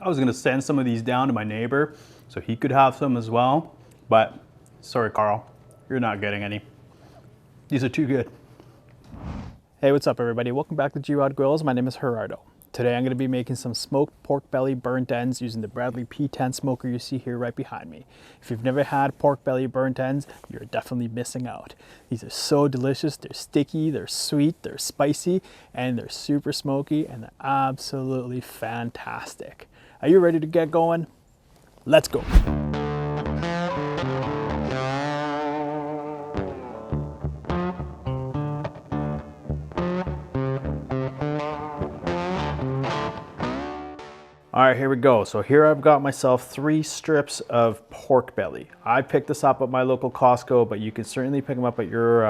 I was gonna send some of these down to my neighbor so he could have some as well, but sorry, Carl, you're not getting any. These are too good. Hey, what's up everybody? Welcome back to G-Rod Grills. My name is Gerardo. Today I'm going to be making some smoked pork belly burnt ends using the Bradley P10 smoker you see here right behind me. If you've never had pork belly burnt ends, you're definitely missing out. These are so delicious. They're sticky, they're sweet, they're spicy, and they're super smoky, and they're absolutely fantastic. Are you ready to get going? Let's go. All right, here we go. So here I've got myself 3 strips of pork belly. I picked this up at my local Costco, but you can certainly pick them up at your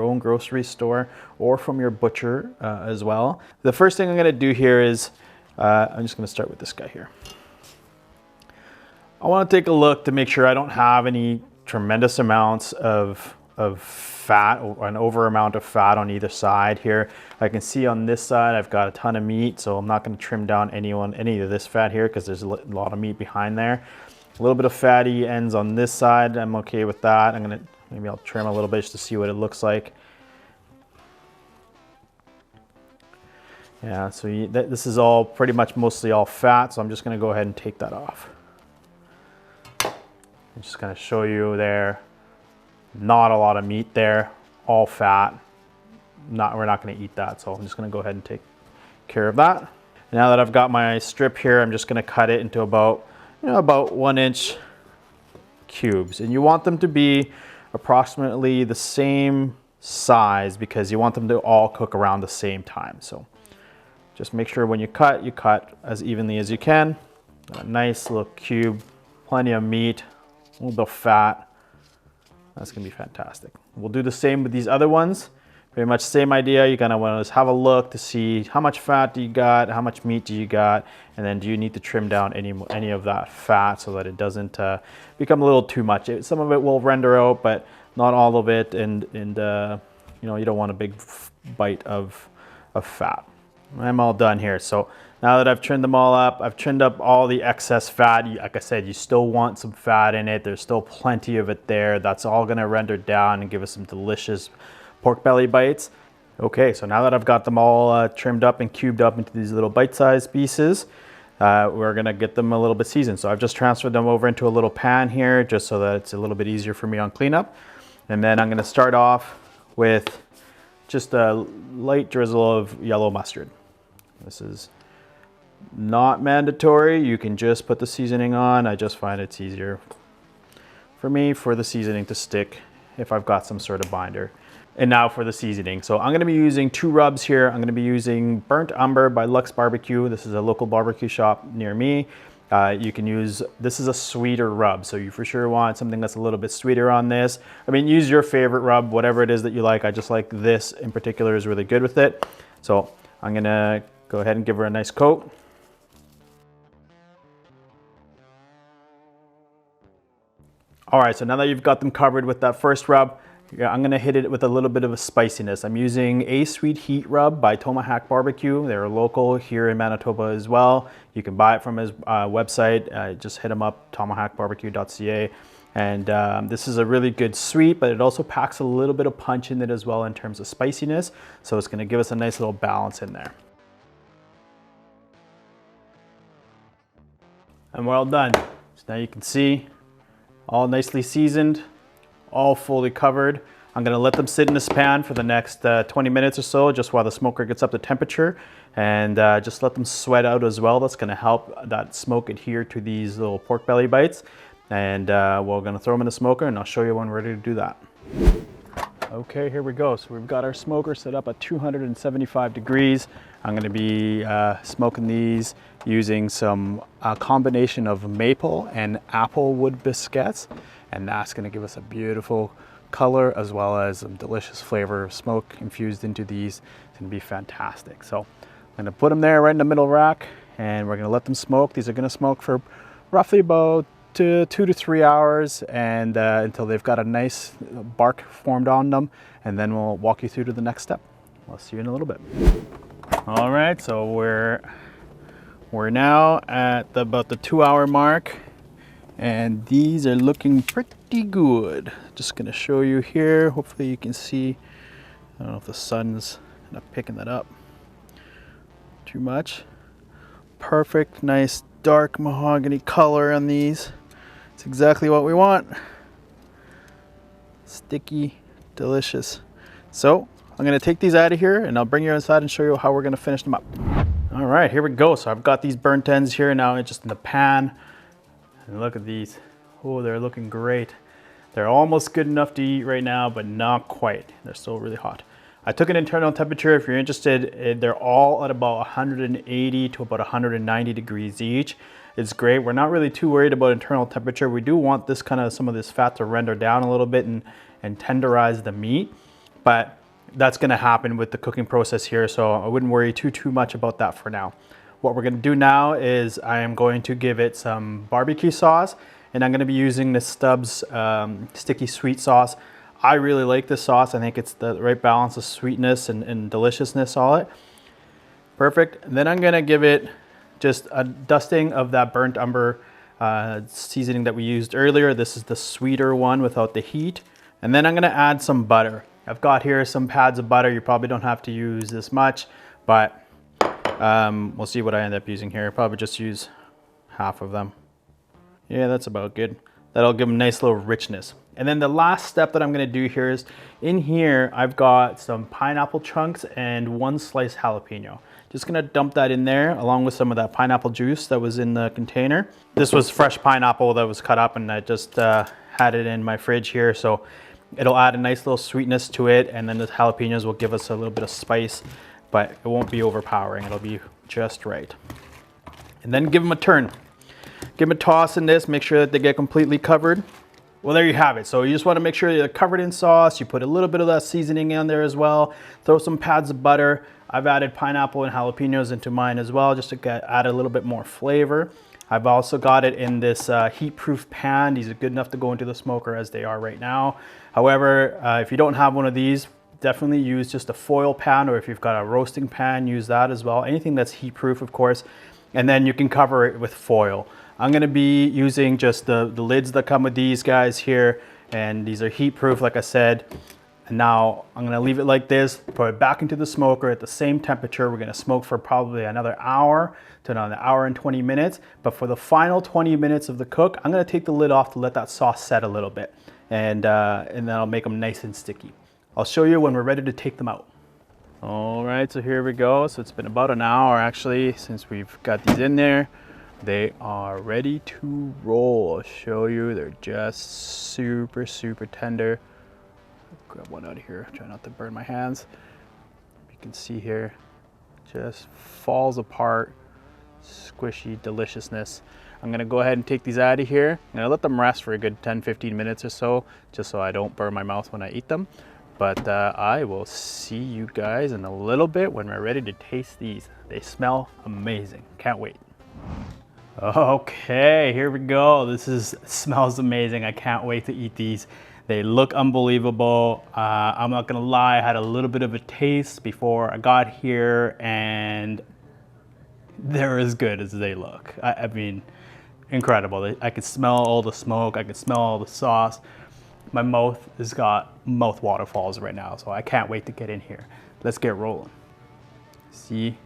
own grocery store or from your butcher as well. The first thing I'm gonna do here is, I'm just gonna start with this guy here. I wanna take a look to make sure I don't have any tremendous amounts of fat or an over amount of fat on either side here. I can see on this side I've got a ton of meat, so I'm not going to trim down any of this fat here because there's a lot of meat behind there. A little bit of fatty ends on this side, I'm okay with that. Maybe I'll trim a little bit just to see what it looks like. Yeah, so this is all pretty much mostly all fat, so I'm just going to go ahead and take that off. I'm just going to show you there. Not a lot of meat there, all fat. We're not going to eat that, so I'm just going to go ahead and take care of that. Now that I've got my strip here, I'm just going to cut it into about 1-inch cubes, and you want them to be approximately the same size because you want them to all cook around the same time. So just make sure when you cut as evenly as you can. A nice little cube, plenty of meat, a little bit of fat. That's gonna be fantastic. We'll do the same with these other ones. Pretty much same idea. You're gonna want to just have a look to see how much fat do you got, how much meat do you got, and then do you need to trim down any of that fat so that it doesn't become a little too much. Some of it will render out, but not all of it, and you know, you don't want a big bite of fat. I'm all done here. So now that I've trimmed them all up, I've trimmed up all the excess fat. Like I said, you still want some fat in it. There's still plenty of it there. That's all gonna render down and give us some delicious pork belly bites. Okay, so now that I've got them all trimmed up and cubed up into these little bite-sized pieces, we're gonna get them a little bit seasoned. So I've just transferred them over into a little pan here just so that it's a little bit easier for me on cleanup. And then I'm gonna start off with just a light drizzle of yellow mustard. This is not mandatory. You can just put the seasoning on. I just find it's easier for me for the seasoning to stick if I've got some sort of binder. And now for the seasoning. So I'm going to be using 2 rubs here. I'm going to be using Burnt Umber by Lux Barbecue. This is a local barbecue shop near me. You can use, this is a sweeter rub, so you for sure want something that's a little bit sweeter on this. I mean, use your favorite rub, whatever it is that you like. I just like this in particular is really good with it. So I'm going to go ahead and give her a nice coat. All right, so now that you've got them covered with that first rub, I'm gonna hit it with a little bit of a spiciness. I'm using A Sweet Heat Rub by Tomahawk Barbecue. They're local here in Manitoba as well. You can buy it from his website. Just hit him up, tomahawkbarbecue.ca. And this is a really good sweet, but it also packs a little bit of punch in it as well in terms of spiciness. So it's gonna give us a nice little balance in there. And we're all done. So now you can see, all nicely seasoned, all fully covered. I'm gonna let them sit in this pan for the next 20 minutes or so, just while the smoker gets up to temperature, and just let them sweat out as well. That's gonna help that smoke adhere to these little pork belly bites. And we're gonna throw them in the smoker, and I'll show you when we're ready to do that. Okay, here we go. So we've got our smoker set up at 275 degrees. I'm gonna be smoking these using some combination of maple and apple wood biscuits. And that's gonna give us a beautiful color as well as some delicious flavor of smoke infused into these. It's gonna be fantastic. So I'm gonna put them there right in the middle rack, and we're gonna let them smoke. These are gonna smoke for roughly about 2 to 3 hours, and until they've got a nice bark formed on them, and then we'll walk you through to the next step. I'll see you in a little bit. All right, so we're We're now at about the 2-hour mark, and these are looking pretty good. Just gonna show you here. Hopefully you can see. I don't know if the sun's not picking that up too much. Perfect, nice dark mahogany color on these. It's exactly what we want. Sticky, delicious. So I'm gonna take these out of here and I'll bring you inside and show you how we're gonna finish them up. All right, here we go. So I've got these burnt ends here now just in the pan. And look at these. Oh, they're looking great. They're almost good enough to eat right now, but not quite. They're still really hot. I took an internal temperature. If you're interested, they're all at about 180 to about 190 degrees each. It's great. We're not really too worried about internal temperature. We do want this some of this fat to render down a little bit and tenderize the meat, but that's gonna happen with the cooking process here, so I wouldn't worry too much about that for now. What we're gonna do now is I am going to give it some barbecue sauce, and I'm gonna be using the Stubbs sticky sweet sauce. I really like this sauce. I think it's the right balance of sweetness and deliciousness on it. Perfect. And then I'm gonna give it just a dusting of that burnt umber seasoning that we used earlier. This is the sweeter one without the heat. And then I'm gonna add some butter. I've got here some pads of butter. You probably don't have to use this much, but we'll see what I end up using here. Probably just use half of them. Yeah, that's about good. That'll give them a nice little richness. And then the last step that I'm gonna do here is, in here, I've got some pineapple chunks and 1 sliced jalapeno. Just gonna dump that in there along with some of that pineapple juice that was in the container. This was fresh pineapple that was cut up, and I just had it in my fridge here. So it'll add a nice little sweetness to it, and then the jalapenos will give us a little bit of spice, but it won't be overpowering. It'll be just right. And then give them a turn. Give them a toss in this, make sure that they get completely covered. Well, there you have it. So you just want to make sure they're covered in sauce. You put a little bit of that seasoning in there as well. Throw some pads of butter. I've added pineapple and jalapenos into mine as well, just to add a little bit more flavor. I've also got it in this heat-proof pan. These are good enough to go into the smoker as they are right now. However, if you don't have one of these, definitely use just a foil pan, or if you've got a roasting pan, use that as well. Anything that's heat-proof, of course. And then you can cover it with foil. I'm gonna be using just the lids that come with these guys here, and these are heat-proof, like I said. And now I'm gonna leave it like this, put it back into the smoker at the same temperature. We're gonna smoke for probably another hour to another hour and 20 minutes. But for the final 20 minutes of the cook, I'm gonna take the lid off to let that sauce set a little bit. And then I'll make them nice and sticky. I'll show you when we're ready to take them out. All right, so here we go. So it's been about an hour actually since we've got these in there. They are ready to roll. I'll show you, they're just super tender. Grab one out of here, try not to burn my hands. You can see here, just falls apart, squishy deliciousness. I'm gonna go ahead and take these out of here. I'm gonna let them rest for a good 10-15 minutes or so, just so I don't burn my mouth when I eat them. But I will see you guys in a little bit when we're ready to taste these. They smell amazing, can't wait. Okay, here we go. This smells amazing. I can't wait to eat these. They look unbelievable. I'm not gonna lie, I had a little bit of a taste before I got here, and they're as good as they look. I mean, incredible. I could smell all the smoke, I could smell all the sauce. My mouth has got mouth waterfalls right now, so I can't wait to get in here. Let's get rolling. See?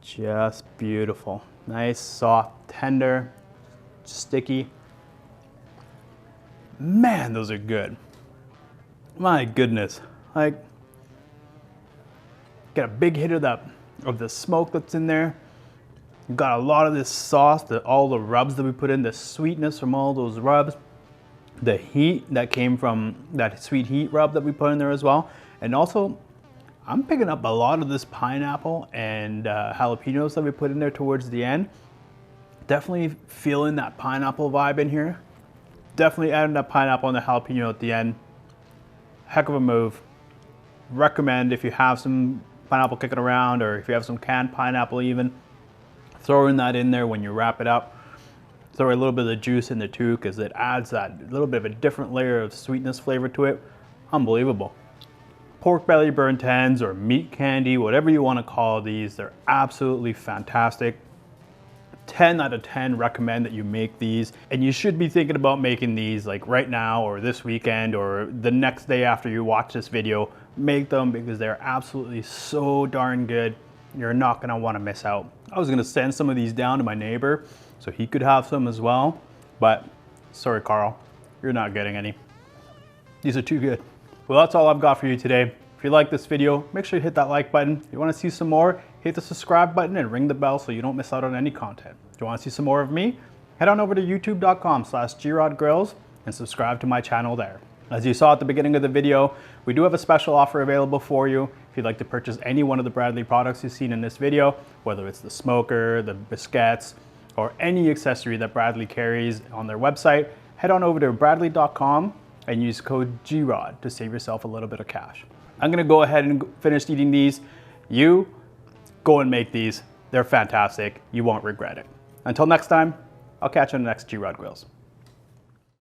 Just beautiful. Nice, soft, tender, sticky. Man, those are good. My goodness. Like, get a big hit of the smoke that's in there. You've got a lot of this sauce, all the rubs that we put in, the sweetness from all those rubs, the heat that came from that sweet heat rub that we put in there as well. And also, I'm picking up a lot of this pineapple and jalapenos that we put in there towards the end. Definitely feeling that pineapple vibe in here. Definitely adding that pineapple and the jalapeno at the end. Heck of a move. Recommend if you have some pineapple kicking around, or if you have some canned pineapple even, throwing that in there when you wrap it up. Throw a little bit of the juice in there too, because it adds that little bit of a different layer of sweetness flavor to it. Unbelievable. pork belly burnt ends or meat candy, whatever you want to call these. They're absolutely fantastic. 10 out of 10 recommend that you make these, and you should be thinking about making these like right now or this weekend or the next day after you watch this video. Make them because they're absolutely so darn good. You're not gonna want to miss out. I was gonna send some of these down to my neighbor so he could have some as well, but sorry Carl, you're not getting any. These are too good. Well, that's all I've got for you today. If you like this video, make sure you hit that like button. If you want to see some more, hit the subscribe button and ring the bell so you don't miss out on any content. If you want to see some more of me, head on over to youtube.com/GrodGrills and subscribe to my channel there. As you saw at the beginning of the video, we do have a special offer available for you. If you'd like to purchase any one of the Bradley products you've seen in this video, whether it's the smoker, the biscuits, or any accessory that Bradley carries on their website, head on over to bradley.com and use code GROD to save yourself a little bit of cash. I'm gonna go ahead and finish eating these. You go and make these. They're fantastic. You won't regret it. Until next time, I'll catch you on the next G-Rod Grills.